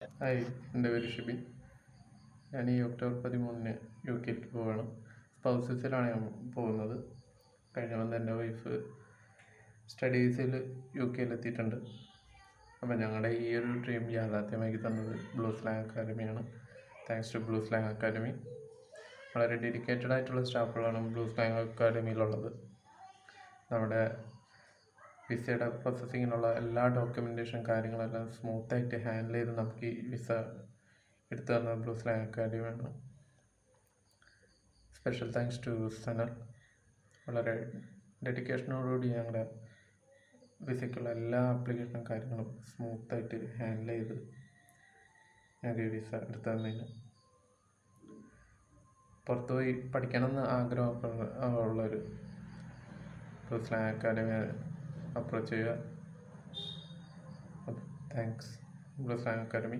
Hi, എൻ്റെ പേര് ഷിബിൻ. ഞാൻ ഈ ഒക്ടോബർ 13 യു കെയിലേക്ക് പോവുകയാണ്. സ്പൗസ് വിസയിലാണ് ഞാൻ പോകുന്നത്. കഴിഞ്ഞ വന്ന് എൻ്റെ വൈഫ് സ്റ്റഡി വിസയിൽ യു കെയിലെത്തിയിട്ടുണ്ട്. അപ്പം ഞങ്ങളുടെ ഈ ഒരു ഡ്രീം യാഥാർത്ഥ്യമാക്കി തന്നത് ബ്ലൂസ്ലാങ് അക്കാദമിയാണ്. Thanks to Blueslang academy. വളരെ ഡെഡിക്കേറ്റഡ് ആയിട്ടുള്ള സ്റ്റാഫുകളാണ് ബ്ലൂസ്ലാങ് അക്കാദമിയിലുള്ളത്. നമ്മുടെ വിസയുടെ പ്രോസസ്സിങ്ങിനുള്ള എല്ലാ ഡോക്യുമെൻറ്റേഷൻ കാര്യങ്ങളെല്ലാം സ്മൂത്തായിട്ട് ഹാൻഡിൽ ചെയ്ത് നമുക്ക് ഈ വിസ എടുത്തു തന്ന ബ്ലൂസ്ലാങ് അക്കാദമിയാണ്. Special thanks to Sanal. വളരെ ഡെഡിക്കേഷനോടുകൂടി ഞങ്ങളുടെ വിസയ്ക്കുള്ള എല്ലാ ആപ്ലിക്കേഷനും കാര്യങ്ങളും സ്മൂത്തായിട്ട് ഹാൻഡിൽ ചെയ്ത് ഞങ്ങൾക്ക് ഈ വിസ എടുത്തു തന്നതിന്. പുറത്തുപോയി പഠിക്കണമെന്ന് ആഗ്രഹമുള്ളൊരു ബ്ലൂസ്ലാങ് അക്കാദമി അപ്രോച്ച് ചെയ്യുക. Thanks Blueslang academy.